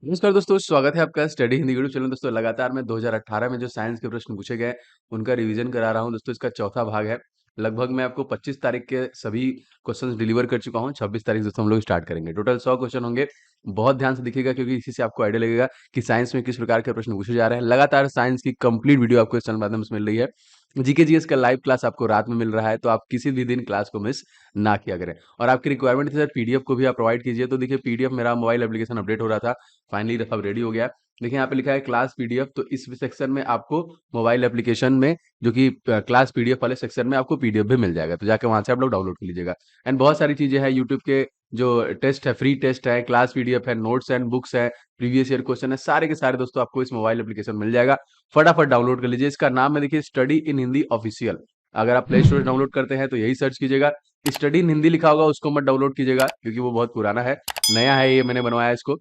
नमस्कार दोस्तों, स्वागत है आपका स्टडी हिंदी यूट्यूब चैनल। दोस्तों लगातार मैं 2018 में जो साइंस के प्रश्न पूछे गए उनका रिवीजन करा रहा हूं। दोस्तों इसका चौथा भाग है। लगभग मैं आपको 25 तारीख के सभी क्वेश्चंस डिलीवर कर चुका हूं। 26 तारीख दोस्तों हम लोग स्टार्ट करेंगे। टोटल 100 क्वेश्चन होंगे। बहुत ध्यान से दिखेगा क्योंकि इसी से आपको आइडिया लगेगा कि साइंस में किस प्रकार के प्रश्न पूछे जा रहे हैं। लगातार साइंस की कंप्लीट वीडियो आपको इस चैनल के माध्यम से मिल रही है। जीके जीएस का लाइव क्लास आपको रात में मिल रहा है, तो आप किसी भी दिन क्लास को मिस ना किया करें। और आपकी रिक्वायरमेंट थी सर पीडीएफ को भी आप प्रोवाइड कीजिए, तो देखिए पीडीएफ मेरा मोबाइल एप्लीकेशन अपडेट हो रहा था, फाइनली सब रेडी हो गया है। देखिए यहाँ पे लिखा है क्लास पीडीएफ, तो इस सेक्शन में आपको मोबाइल एप्लीकेशन में जो कि क्लास पीडीएफ वाले सेक्शन में आपको पीडीएफ भी मिल जाएगा, तो जाके वहां से आप लोग डाउनलोड कर लीजिएगा। एंड बहुत सारी चीजें हैं यूट्यूब के, जो टेस्ट है, फ्री टेस्ट है, क्लास पीडीएफ है, नोट्स एंड बुक्स है, प्रीवियस ईयर क्वेश्चन है, सारे के सारे दोस्तों आपको इस मोबाइल एप्लीकेशन मिल जाएगा। फटाफट डाउनलोड कर लीजिए। इसका नाम है देखिए स्टडी इन हिंदी ऑफिशियल। अगर आप प्ले स्टोर से डाउनलोड करते हैं तो यही सर्च कीजिएगा। स्टडी इन हिंदी लिखा होगा उसको मत डाउनलोड कीजिएगा क्योंकि वो बहुत पुराना है। नया है, ये मैंने बनवाया है इसको।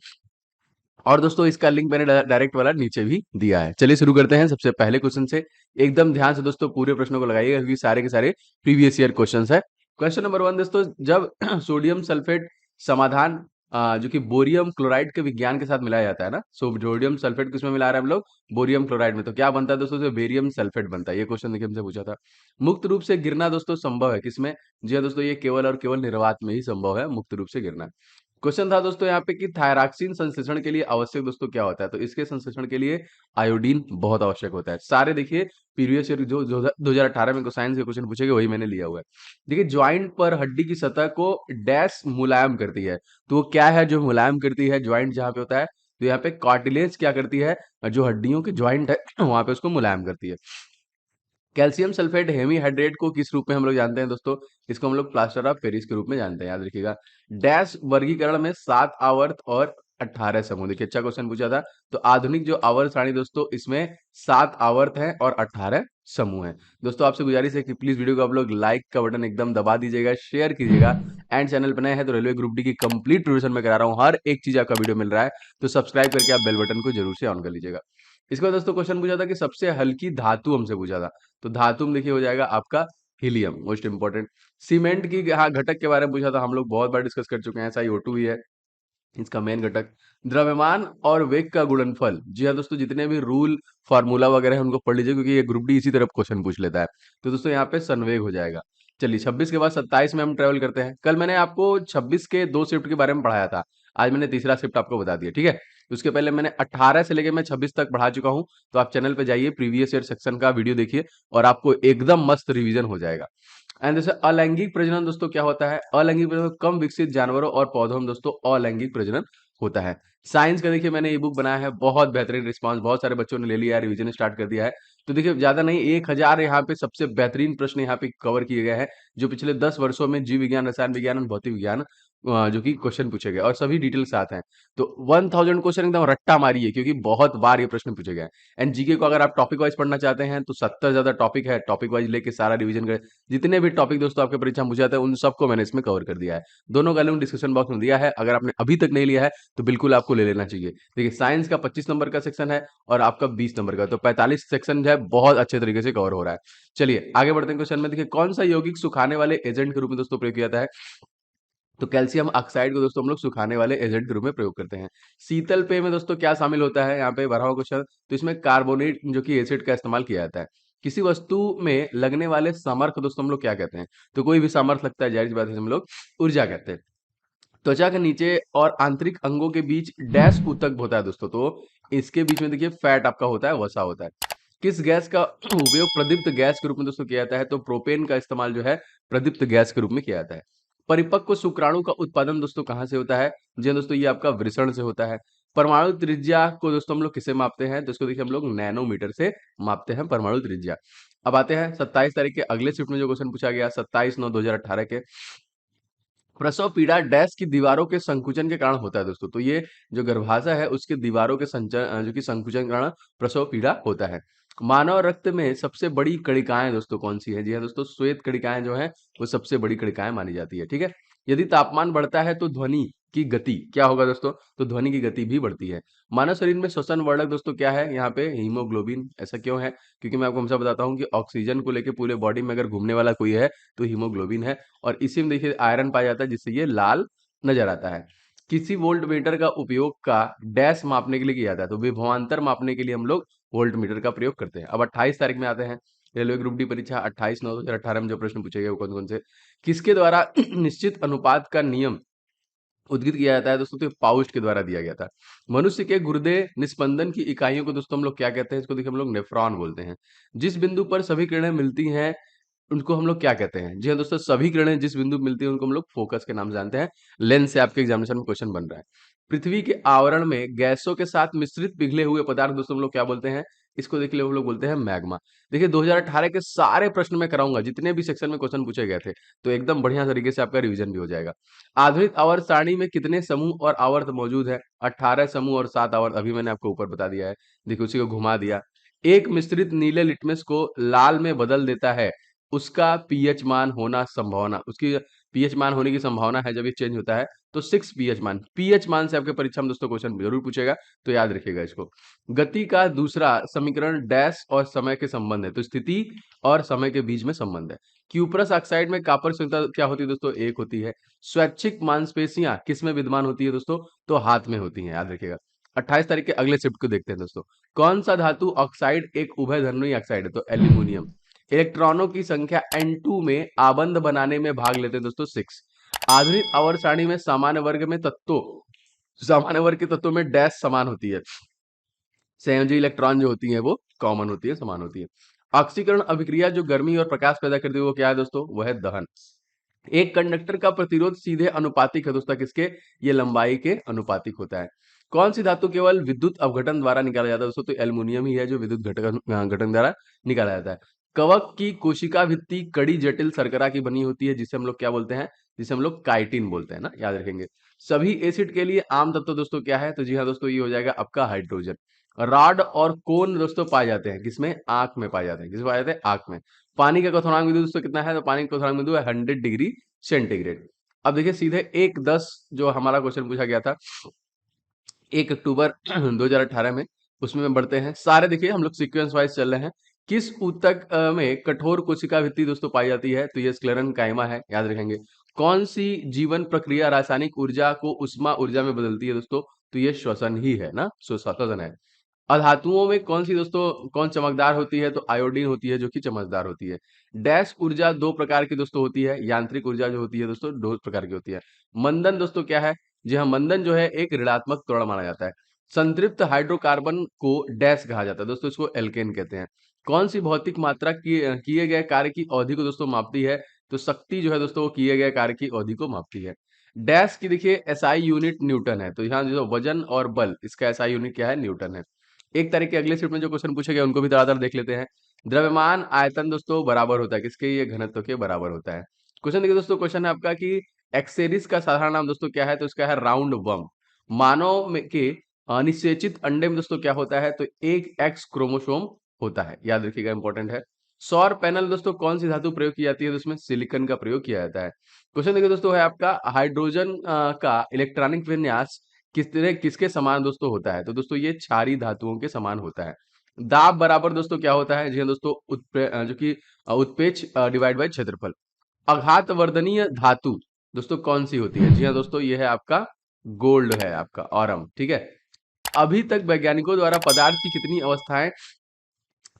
और दोस्तों इसका लिंक मैंने डायरेक्ट वाला नीचे भी दिया है। चलिए शुरू करते हैं सबसे पहले क्वेश्चन से। एकदम ध्यान से दोस्तों पूरे प्रश्नों को लगाइएगा क्योंकि सारे के सारे प्रीवियस ईयर क्वेश्चंस है। क्वेश्चन नंबर 1 दोस्तों, जब सोडियम सल्फेट समाधान जो कि बोरियम क्लोराइड के विज्ञान के साथ मिलाया जाता है ना, सोडियम सल्फेट किसमें मिला रहे हैं हम लोग? बोरियम क्लोराइड में। तो क्या बनता है दोस्तों? तो बेरियम सल्फेट बनता है। ये क्वेश्चन देखिए हमसे पूछा था। मुक्त रूप से गिरना दोस्तों संभव है किसमें? जी हाँ दोस्तों, ये केवल और केवल निर्वात में ही संभव है मुक्त रूप से गिरना। क्वेश्चन था दोस्तों यहाँ पे कि थायरॉक्सिन संश्लेषण के लिए आवश्यक दोस्तों क्या होता है? तो इसके संश्लेषण के लिए आयोडीन बहुत आवश्यक होता है। सारे देखिए प्रीवियस ईयर जो 2018 में साइंस के क्वेश्चन पूछे गए वही मैंने लिया हुआ है। देखिए ज्वाइंट पर हड्डी की सतह को डैश मुलायम करती है, तो वो क्या है जो मुलायम करती है? ज्वाइंट जहां पे होता है, तो यहाँ पे कार्टिलेज क्या करती है? जो हड्डियों के ज्वाइंट है वहां पे उसको मुलायम करती है। कैल्शियम सल्फेट हेमीहाइड्रेट को किस रूप में हम लोग जानते हैं दोस्तों? इसको हम लोग प्लास्टर ऑफ पेरिस के रूप में जानते हैं, याद रखिएगा। डैश वर्गीकरण में 7 आवर्त और 18 समूह। देखिए अच्छा क्वेश्चन पूछा था। तो आधुनिक जो आवर्त सारणी दोस्तों, इसमें 7 आवर्त हैं और 18 समूह हैं। दोस्तों आपसे गुजारिश है कि प्लीज वीडियो को आप लोग लाइक का बटन एकदम दबा दीजिएगा, शेयर कीजिएगा। एंड चैनल पर नए हैं तो रेलवे ग्रुप डी की कंप्लीट प्रिपरेशन में करा रहा हूँ, हर एक चीज आपका वीडियो मिल रहा है, तो सब्सक्राइब करके आप बेल बटन को जरूर से ऑन कर लीजिएगा। इसके बाद दोस्तों क्वेश्चन पूछा था कि सबसे हल्की धातु हमसे पूछा था। तो धातु में देखिए हो जाएगा आपका हीलियम, मोस्ट इंपॉर्टेंट। सीमेंट की हाँ घटक के बारे में पूछा था, हम लोग बहुत बार डिस्कस कर चुके हैं। SiO2 ही है इसका मेन घटक। द्रव्यमान और वेग का गुणनफल, जी हाँ दोस्तों, जितने भी रूल फार्मूला वगैरह है उनको पढ़ लीजिए क्योंकि ये ग्रुप डी इसी तरफ क्वेश्चन पूछ लेता है। तो दोस्तों यहाँ पे संवेग हो जाएगा। चलिए 26 के बाद 27 में हम ट्रेवल करते हैं। कल मैंने आपको 26 के 2 शिफ्ट के बारे में पढ़ाया था, आज मैंने तीसरा शिफ्ट आपको बता दिया, ठीक है। उसके पहले मैंने 18 से लेके मैं 26 तक पढ़ा चुका हूं, तो आप चैनल पे जाइए, प्रीवियस ईयर सेक्शन का वीडियो देखिए और आपको एकदम मस्त रिवीजन हो जाएगा। एंड जैसे अलैंगिक प्रजनन दोस्तों क्या होता है? अलैंगिक प्रजनन कम विकसित जानवरों और पौधों में दोस्तों अलैंगिक प्रजनन होता है। साइंस का देखिए मैंने ई बुक बनाया है, बहुत बेहतरीन रिस्पांस, बहुत सारे बच्चों ने ले लिया है, रिवीजन स्टार्ट कर दिया है। तो देखिए ज्यादा नहीं, 1000 यहाँ पे सबसे बेहतरीन प्रश्न यहाँ पे कवर किए गए हैं जो पिछले 10 वर्षों में जीव विज्ञान, रसायन विज्ञान और भौतिक विज्ञान जो कि क्वेश्चन पूछे गए और सभी डिटेल साथ हैं। तो 1000 क्वेश्चन एकदम रट्टा मारिए क्योंकि बहुत बार ये प्रश्न पूछे गए हैं। एंड जीके को अगर आप टॉपिक वाइज पढ़ना चाहते हैं तो 70 ज्यादा टॉपिक है, टॉपिक वाइज लेके सारा रिवीजन कर, जितने भी टॉपिक दोस्तों आपके परीक्षा में पूछे जाते हैं उन सबको मैंने इसमें कवर कर दिया है। दोनों का लिंक डिस्क्रिप्शन बॉक्स में दिया है, अगर आपने अभी तक नहीं लिया है तो बिल्कुल आपको ले लेना चाहिए। देखिए साइंस का 25 नंबर का सेक्शन है और आपका 20 नंबर का, तो 45 सेक्शन जो है बहुत अच्छे तरीके से कवर हो रहा है। चलिए आगे बढ़ते हैं क्वेश्चन में। देखिए कौन सा यौगिक सुखाने वाले एजेंट के रूप में दोस्तों प्रयोग किया जाता है? तो कैल्शियम ऑक्साइड को दोस्तों हम लोग सुखाने वाले एजेंट के रूप में प्रयोग करते हैं। शीतल पेय में दोस्तों क्या शामिल होता है? यहाँ पे 12वां क्वेश्चन, तो इसमें कार्बोनेट जो कि एसिड का इस्तेमाल किया जाता है। किसी वस्तु में लगने वाले सामर्थ दोस्तों हम लोग क्या कहते हैं? तो कोई भी सामर्थ लगता है, जाहिर सी बात है, हम लोग ऊर्जा कहते हैं। त्वचा के नीचे और आंतरिक अंगों के बीच डैश ऊतक होता है दोस्तों, तो इसके बीच में देखिए फैट आपका होता है, वसा होता है। किस गैस का उपयोग प्रदीप्त गैस के रूप में दोस्तों किया जाता है? तो प्रोपेन का इस्तेमाल जो है प्रदीप्त गैस के रूप में किया जाता है। परिपक्व शुक्राणु का उत्पादन दोस्तों कहाँ से होता है? जी हाँ दोस्तों, ये आपका वृषण से होता है। परमाणु त्रिज्या को दोस्तों हम लोग किससे मापते हैं? तो इसको देखिए हम लोग नैनोमीटर से मापते हैं परमाणु त्रिज्या। अब आते हैं 27 तारीख के अगले शिफ्ट में जो क्वेश्चन पूछा गया 27/9/2018 के। प्रसव पीड़ा डैश की दीवारों के संकुचन के कारण होता है दोस्तों। तो ये जो गर्भाशय है उसके दीवारों के जो कि संकुचन के कारण प्रसव पीड़ा होता है। मानव रक्त में सबसे बड़ी कणिकाएं दोस्तों कौन सी है? जी हाँ दोस्तों, श्वेत कणिकाएं जो है वो सबसे बड़ी कणिकाएं मानी जाती है, ठीक है। यदि तापमान बढ़ता है तो ध्वनि की गति क्या होगा दोस्तों? तो ध्वनि की गति भी बढ़ती है। मानव शरीर में श्वसन वर्धक दोस्तों क्या है? यहाँ पे हीमोग्लोबिन। ऐसा क्यों है? क्योंकि मैं आपको हमेशा बताता हूँ कि ऑक्सीजन को लेकर पूरे बॉडी में अगर घूमने वाला कोई है तो हीमोग्लोबिन है, और इसी में देखिए आयरन पाया जाता है जिससे ये लाल नजर आता है। किसी वोल्ट मीटर का उपयोग का डैश मापने के लिए किया जाता है, तो विभवांतर मापने के लिए हम लोग वोल्ट मीटर का प्रयोग करते हैं। अब 28 तारीख में आते हैं, रेलवे ग्रुप डी परीक्षा 28/9/2018 में जो प्रश्न पूछे गए वो कौन कौन से, किसके द्वारा निश्चित अनुपात का नियम उद्गित किया जाता है दोस्तों, तो पाउस्ट के द्वारा दिया गया था। मनुष्य के गुर्दे निस्पंदन की इकाइयों को दोस्तों हम लोग क्या कहते हैं, इसको देखिए हम लोग नेफ्रॉन बोलते हैं। जिस बिंदु पर सभी किरणें मिलती हैं उनको हम लोग क्या कहते हैं? जी हाँ दोस्तों, सभी किरणें जिस बिंदु पे मिलती हैं उनको हम लोग फोकस के नाम से जानते हैं। लेंस से आपके एग्जामिनेशन में क्वेश्चन बन रहा है। पृथ्वी के आवरण में गैसों के साथ मिश्रित पिघले हुए पदार्थ दोस्तों हम लोग क्या बोलते हैं? इसको देखिए हम लोग बोलते हैं मैग्मा। देखिए 2018 के सारे प्रश्न मैं कराऊंगा, जितने भी सेक्शन में क्वेश्चन पूछे गए थे, तो एकदम बढ़िया तरीके से आपका रिवीजन भी हो जाएगा। आधुनिक आवर्त सारणी में कितने समूह और आवर्त मौजूद है? 18 समूह और 7 आवर्त, अभी मैंने आपको ऊपर बता दिया है। देखिए उसी को घुमा दिया। एक मिश्रित नीले लिटमस को लाल में बदल देता है, उसका पीएच मान होना संभावना, उसकी पीएच मान होने की संभावना है जब ये चेंज होता है, तो 6 पीएच मान। पीएच मान से आपके परीक्षा में दोस्तों क्वेश्चन जरूर पूछेगा, तो याद रखिएगा इसको। गति का दूसरा समीकरण डैश और समय के संबंध है, तो स्थिति और समय के बीच में संबंध है। क्यूप्रस ऑक्साइड में कॉपर संयुक्ता क्या होती है दोस्तों? एक होती है। स्वैच्छिक मांसपेशियां किस में विद्यमान होती है दोस्तों? तो हाथ में होती हैं, याद रखिएगा। 28 तारीख के अगले शिफ्ट को देखते हैं दोस्तों। कौन सा धातु ऑक्साइड एक उभयधर्मी ऑक्साइड है? तो एल्यूमिनियम। इलेक्ट्रॉनों की संख्या N2 में आबंध बनाने में भाग लेते हैं दोस्तों 6। आधुनिक आवर्त सारणी में सामान्य वर्ग के तत्वों में डैश समान होती है, संयोजी इलेक्ट्रॉन जो होती है वो कॉमन होती है, समान होती है। ऑक्सीकरण अभिक्रिया जो गर्मी और प्रकाश पैदा करती है वो क्या है दोस्तों? वो है दहन। एक कंडक्टर का प्रतिरोध सीधे अनुपातिक है दोस्तों किसके? ये लंबाई के अनुपातिक होता है। कौन सी धातु केवल विद्युत अपघटन द्वारा निकाला जाता है दोस्तों? तो एल्युमिनियम ही है जो विद्युत घटन द्वारा निकाला जाता है। कवक की कोशिका भित्ति कड़ी जटिल शर्करा की बनी होती है, जिसे हम लोग क्या बोलते हैं? जिसे हम लोग काइटिन बोलते हैं ना, याद रखेंगे। सभी एसिड के लिए आम तत्व दोस्तों क्या है? तो जी हाँ दोस्तों, ये हो जाएगा आपका हाइड्रोजन। रॉड और कोन दोस्तों पाए जाते हैं किसमें? आंख में पाए जाते हैं। किसमें पाए जाते हैं? आंख में। पानी का क्वथनांक बिंदु दोस्तों कितना है? तो पानी का क्वथनांक बिंदु है 100 डिग्री सेंटीग्रेड। अब देखिए सीधे 1/10 जो हमारा क्वेश्चन पूछा गया था 1 अक्टूबर 2018 में, उसमें बढ़ते हैं सारे। देखिए हम लोग सीक्वेंस वाइज चल रहे हैं। किस ऊतक में कठोर कोशिका भित्ति दोस्तों पाई जाती है? तो ये स्क्लेरन काइमा है, याद रखेंगे। कौन सी जीवन प्रक्रिया रासायनिक ऊर्जा को उष्मा ऊर्जा में बदलती है दोस्तों? तो ये श्वसन ही है ना, श्वसन है। अधातुओं में कौन सी दोस्तों कौन चमकदार होती है? तो आयोडीन होती है जो कि चमकदार होती है। डैश ऊर्जा दो प्रकार की दोस्तों होती है, यांत्रिक ऊर्जा जो होती है दोस्तों दो प्रकार की होती है। मंदन दोस्तों क्या है? जी हाँ, मंदन जो है एक ऋणात्मक त्वरण माना जाता है। संतृप्त हाइड्रोकार्बन को डैश कहा जाता है दोस्तों, इसको एल्केन कहते हैं। कौन सी भौतिक मात्रा किए गए कार्य की अवधि को दोस्तों मापती है? तो शक्ति जो है दोस्तों वो किए गए कार्य की अवधि को मापती है। डैश की देखिए एसआई यूनिट न्यूटन है, तो यहाँ जो वजन और बल इसका एसआई यूनिट क्या है? न्यूटन है। 1 तारीख के अगले शिफ्ट में जो क्वेश्चन पूछे गए उनको भी धड़ाधड़ देख लेते हैं। द्रव्यमान आयतन दोस्तों बराबर होता है किसके? ये घनत्व के बराबर होता है। क्वेश्चन देखिए दोस्तों, क्वेश्चन है आपका कि एक्सेरिस का साधारण नाम दोस्तों क्या है? तो इसका है राउंड वर्म। मानव में के निषेचित अंडे में दोस्तों क्या होता है? तो एक एक्स क्रोमोसोम होता है, याद रखिएगा, इंपॉर्टेंट है। सौर पैनल दोस्तों कौन सी धातु प्रयोग की जाती है? तो उसमें सिलिकॉन का प्रयोग किया जाता है। क्वेश्चन देखिए दोस्तों है आपका हाइड्रोजन का इलेक्ट्रॉनिक विन्यास किसके समान दोस्तों होता है? तो दोस्तों ये क्षारीय धातुओं के समान होता है। दाब बराबर दोस्तों क्या होता है? जी हाँ दोस्तों, जो कि उत्प्रेक्ष डिवाइड बाय क्षेत्रफल। आघात वर्धनीय धातु दोस्तों कौन सी होती है? जी हाँ दोस्तों, ये है आपका गोल्ड है, आपका ऑरम, ठीक है। अभी तक वैज्ञानिकों द्वारा पदार्थ की कितनी अवस्थाएं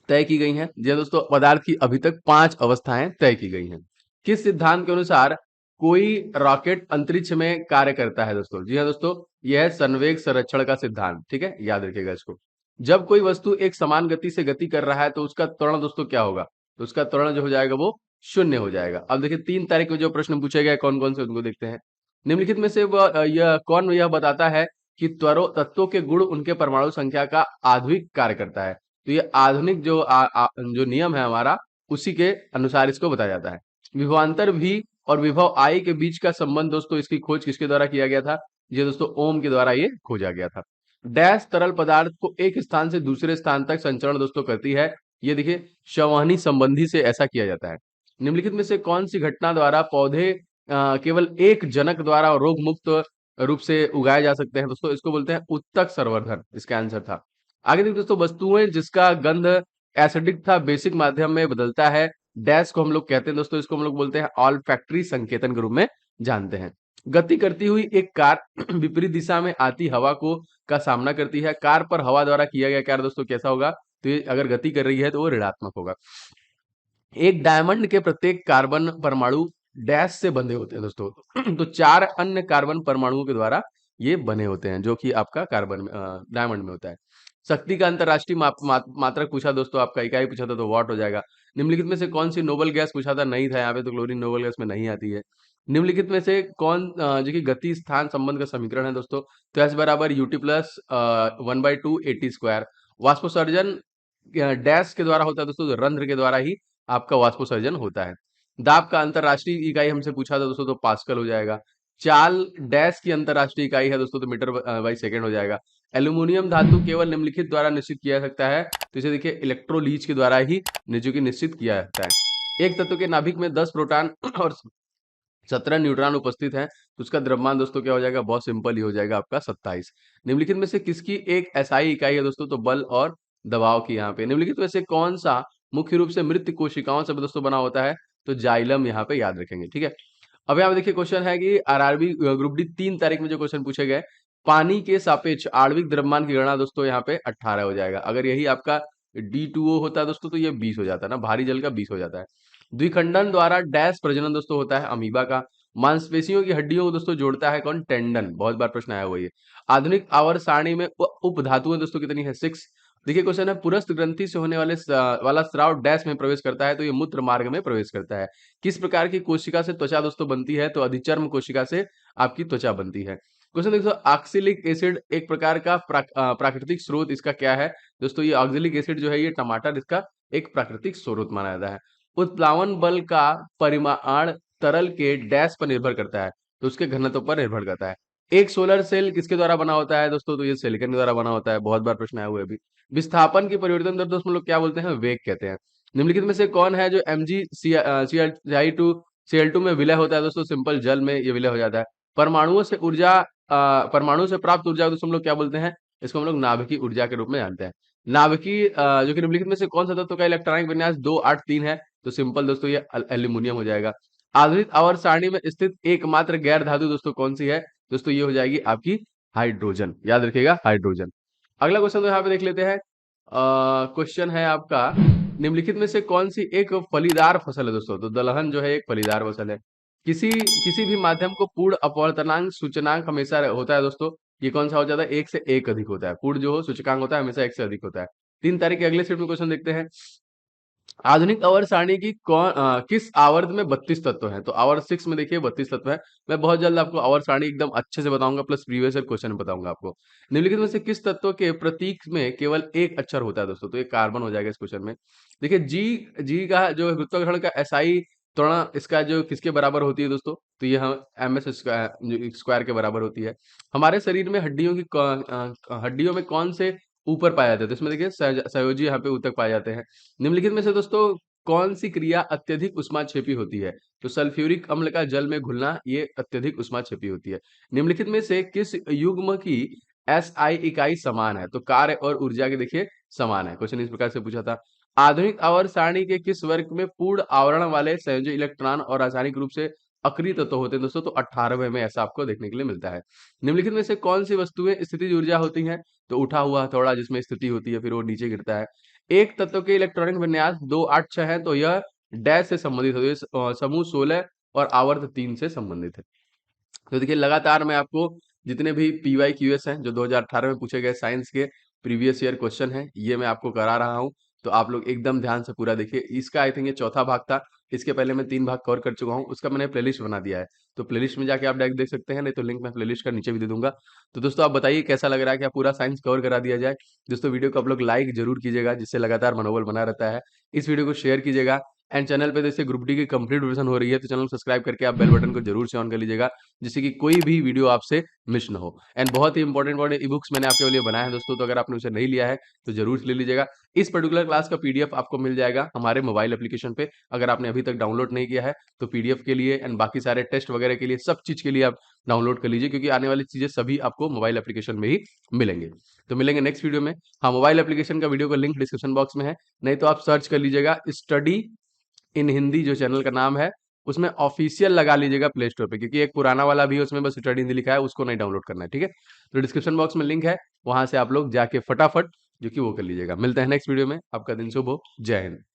तय की गई हैं? जी हाँ दोस्तों, पदार्थ की अभी तक 5 अवस्थाएं तय की गई हैं। किस सिद्धांत के अनुसार कोई रॉकेट अंतरिक्ष में कार्य करता है दोस्तों? जी हाँ दोस्तों, यह है संवेग संरक्षण का सिद्धांत, ठीक है, याद रखिएगा इसको। जब कोई वस्तु एक समान गति से गति कर रहा है तो उसका त्वरण दोस्तों क्या होगा? तो उसका त्वरण जो हो जाएगा वो शून्य हो जाएगा। अब देखिए 3 तारीख को जो प्रश्न पूछे गए कौन कौन से उनको देखते हैं। निम्नलिखित में से यह कौन यह बताता है कि त्वरो तत्वों के गुण उनके परमाणु संख्या का आधुनिक कार्य करता है? तो ये आधुनिक जो नियम है हमारा, उसी के अनुसार इसको बताया जाता है। विभवांतर भी और विभव आई के बीच का संबंध दोस्तों, इसकी खोज किसके द्वारा किया गया था? ये दोस्तों ओम के द्वारा ये खोजा गया था। डैश तरल पदार्थ को एक स्थान से दूसरे स्थान तक संचरण दोस्तों करती है? ये देखिए संवहनी संबंधी से ऐसा किया जाता है। निम्नलिखित में से कौन सी घटना द्वारा पौधे केवल एक जनक द्वारा रोग मुक्त रूप से उगाए जा सकते हैं दोस्तों? इसको बोलते हैं उत्तक संवर्धन, इसका आंसर था। आगे देखिए दोस्तों, वस्तुएं जिसका गंध एसिडिक था बेसिक माध्यम में बदलता है, डैश को हम लोग कहते हैं दोस्तों, इसको हम लोग बोलते हैं ऑल फैक्ट्री संकेतन के रूप में जानते हैं। गति करती हुई एक कार विपरीत दिशा में आती हवा को का सामना करती है। कार पर हवा द्वारा किया गया कार्य दोस्तों कैसा होगा? तो ये अगर गति कर रही है तो वो ऋणात्मक होगा। एक डायमंड के प्रत्येक कार्बन परमाणु डैश से बंधे होते हैं दोस्तों। तो 4 अन्य कार्बन परमाणुओं के द्वारा ये बने होते हैं, जो कि आपका डायमंड में होता है। शक्ति का अंतर्राष्ट्रीय मात्रक पूछा दोस्तों, आपका इकाई पूछा था तो वॉट हो जाएगा। निम्नलिखित में से कौन सी नोबल गैस पूछा था, नहीं था यहाँ पे, तो क्लोरीन नोबल गैस में नहीं आती है। निम्नलिखित में से कौन जो कि गति स्थान संबंध का समीकरण है दोस्तों, तो एस बराबर यूटी प्लस 1/2 एटी स्क्वायर। वाष्पोसर्जन डैश के द्वारा होता है दोस्तों, तो रंध्र के द्वारा ही आपका वाष्पोसर्जन होता है। दाब का अंतरराष्ट्रीय इकाई हमसे पूछा था दोस्तों, तो पास्कल हो जाएगा। चाल डैश की अंतरराष्ट्रीय इकाई है दोस्तों, तो मीटर बाई सेकंड हो जाएगा। एल्यूमिनियम धातु केवल निम्नलिखित द्वारा निश्चित किया जा सकता है, तो इसे देखिए इलेक्ट्रोलीच के द्वारा ही जो कि निश्चित किया जाता है। एक तत्व के नाभिक में 10 प्रोटॉन और 17 न्यूट्रॉन उपस्थित हैं, तो उसका द्रव्यमान दोस्तों क्या हो जाएगा? बहुत सिंपल ही हो जाएगा आपका 27। निम्नलिखित में से किसकी एक एसआई इकाई है दोस्तों, तो बल और दबाव की यहाँ पे। निम्नलिखित में से कौन सा मुख्य रूप से मृत कोशिकाओं से दोस्तों बना होता है, तो जाइलम यहाँ पे याद रखेंगे, ठीक है। अब यहाँ पे देखिए क्वेश्चन है कि आरआरबी ग्रुप डी 3 तारीख में जो क्वेश्चन पूछे गए, पानी के सापेक्ष आणविक द्रव्यमान की गणना दोस्तों यहाँ पे 18 हो जाएगा। अगर यही आपका D2O होता है दोस्तों, तो ये 20 हो जाता है ना, भारी जल का 20 हो जाता है। द्विखंडन द्वारा डैश प्रजनन दोस्तों होता है, अमीबा का। मांसपेशियों की हड्डियों को दोस्तों जोड़ता है कौन? टेंडन। बहुत बार प्रश्न आया हुआ है ये। आधुनिक आवर्त सारणी में उपधातुएं दोस्तों कितनी है? 6। देखिए क्वेश्चन है, पुरस्थ ग्रंथि से होने वाला स्राव डैश में प्रवेश करता है, तो ये मूत्र मार्ग में प्रवेश करता है। किस प्रकार की कोशिका से त्वचा दोस्तों बनती है? तो अधिचर्म कोशिका से आपकी त्वचा बनती है। क्वेश्चन देखो, ऑक्सिलिक एसिड एक प्रकार का प्राकृतिक स्रोत इसका क्या है दोस्तों? ये ऑक्सिलिक एसिड जो है ये टमाटर इसका एक प्राकृतिक स्रोत माना जाता है। उत्प्लावन बल का परिमाण तरल के डैश पर निर्भर करता है, तो उसके घनत्व पर निर्भर करता है। एक सोलर सेल किसके द्वारा बना होता है दोस्तों? तो ये सिलिकॉन के द्वारा बना होता है। बहुत बार प्रश्न आया हुआ है अभी। विस्थापन की परिवर्तन दर दोस्तों हम लोग क्या बोलते हैं? वेग कहते हैं। निम्नलिखित में से कौन है जो एमजी सीएल टू में विलय होता है दोस्तों? सिंपल जल में ये विलय हो जाता है। परमाणु से प्राप्त ऊर्जा को दोस्तों हम लोग क्या बोलते हैं? इसको हम लोग नाभिकीय ऊर्जा के रूप में जानते हैं। नाभिकीय जो कि निम्नलिखित में से कौन सा तत्व का इलेक्ट्रॉनिक विन्यास 283 है? तो सिंपल दोस्तों ये एल्यूमिनियम हो जाएगा। आधुनिक आवर्त सारणी में स्थित एकमात्र गैर धातु दोस्तों कौन सी है? दोस्तों ये हो जाएगी आपकी हाइड्रोजन। याद रखिएगा, हाइड्रोजन। अगला क्वेश्चन तो यहाँ पे देख लेते हैं। क्वेश्चन है आपका, निम्नलिखित में से कौन सी एक फलीदार फसल है दोस्तों? तो दलहन जो है एक फलीदार फसल है। किसी किसी भी माध्यम को पूर्ण अपवर्तनांक सूचकांक हमेशा होता है दोस्तों, ये कौन सा हो जाता है? 1 से 1 अधिक होता है। पूर्ण जो हो सूचकांक होता है हमेशा 1 से अधिक होता है। 3 तारीख के अगले सेट में क्वेश्चन देखते हैं। आधुनिक आवर्त सारणी की किस आवर्त में 32 तत्व हैं? तो आवर्त 6 में देखिए 32 तत्व हैं। मैं बहुत जल्द आपको आवर्त सारणी एकदम अच्छे से बताऊंगा, प्लस प्रीवियस ईयर क्वेश्चन बताऊंगा आपको। निम्नलिखित में से किस तत्व के प्रतीक में केवल एक अक्षर होता है दोस्तों? तो ये कार्बन हो जाएगा इस क्वेश्चन में। देखिए जी जी का जो गुरुत्वाकर्षण का एसआई त्वरण इसका जो किसके बराबर होती है दोस्तों? तो ये हम एमएस स्क्वायर के बराबर होती है। हमारे शरीर में हड्डियों में कौन से ऊपर पाए जाते हैं? तो इसमें देखिए सहयोजी यहाँ पे ऊतक पाए जाते हैं। निम्नलिखित में से दोस्तों कौन सी क्रिया अत्यधिक उष्माक्षेपी होती है? तो सल्फ्यूरिक अम्ल का जल में घुलना ये अत्यधिक उष्माक्षेपी होती है। निम्नलिखित में से किस युग्म की एसआई इकाई समान है? तो कार्य और ऊर्जा के देखिए समान है। क्वेश्चन इस प्रकार से पूछा था। आधुनिक आवर्त सारणी के किस वर्ग में पूर्ण आवरण वाले संयोजी इलेक्ट्रॉन और रासायनिक रूप से अक्रिय तत्व होते हैं दोस्तों? तो 18वें में ऐसा आपको देखने के लिए मिलता है। निम्नलिखित में से कौन सी वस्तुएं स्थितिज ऊर्जा होती हैं? तो उठा हुआ हथौड़ा जिसमें स्थिति होती है फिर वो नीचे गिरता है। एक तत्व के इलेक्ट्रॉनिक विन्यास 2 8 6 है, तो यह डैश से संबंधित होती है, समूह 16 और आवर्त 3 से संबंधित है। तो देखिए लगातार मैं आपको जितने भी पीवाई क्यूएस हैं जो 2018 में पूछे गए साइंस के प्रीवियस ईयर क्वेश्चन हैं, ये मैं आपको करा रहा हूँ। तो आप लोग एकदम ध्यान से पूरा देखिए। इसका आई थिंक ये चौथा भाग था। इसके पहले मैं 3 भाग कवर कर चुका हूँ। उसका मैंने प्लेलिस्ट बना दिया है, तो प्लेलिस्ट में जाके आप डायरेक्ट देख सकते हैं, नहीं तो लिंक मैं प्लेलिस्ट का नीचे भी दे दूंगा। तो दोस्तों आप बताइए कैसा लग रहा है, क्या पूरा साइंस कवर करा दिया जाए? दोस्तों वीडियो को आप लोग लाइक जरूर कीजिएगा, जिससे लगातार मनोबल बना रहता है। इस वीडियो को शेयर कीजिएगा एंड चैनल पे जैसे ग्रुप डी की कंप्लीट वर्जन हो रही है, तो चैनल को सब्सक्राइब करके आप बेल बटन को जरूर से ऑन कर लीजिएगा, जिससे कि कोई भी वीडियो आपसे मिस ना हो। एंड बहुत ही इंपॉर्टेंट ई बुक्स मैंने आपके लिए बनाए हैं दोस्तों, तो अगर आपने उसे नहीं लिया है तो जरूर से ले लीजिएगा। इस पर्टिकुलर क्लास का पीडीएफ आपको मिल जाएगा हमारे मोबाइल एप्लीकेशन पे। अगर आपने अभी तक डाउनलोड नहीं किया है तो पीडीएफ के लिए एंड बाकी सारे टेस्ट वगैरह के लिए सब चीज के लिए आप डाउनलोड कर लीजिए, क्योंकि आने वाली चीजें सभी आपको मोबाइल एप्लीकेशन में ही मिलेंगे। तो मिलेंगे नेक्स्ट वीडियो में। हाँ, मोबाइल एप्लीकेशन का वीडियो का लिंक डिस्क्रिप्शन बॉक्स में है, नहीं तो आप सर्च कर लीजिएगा स्टडी इन हिंदी, जो चैनल का नाम है। उसमें ऑफिशियल लगा लीजिएगा प्ले स्टोर पे, क्योंकि एक पुराना वाला भी है उसमें बस स्टडी हिंदी लिखा है, उसको नहीं डाउनलोड करना है, ठीक है। तो डिस्क्रिप्शन बॉक्स में लिंक है, वहां से आप लोग जाके फटाफट जो कि वो कर लीजिएगा। मिलते हैं नेक्स्ट वीडियो में, आपका दिन शुभ हो, जय हिंद।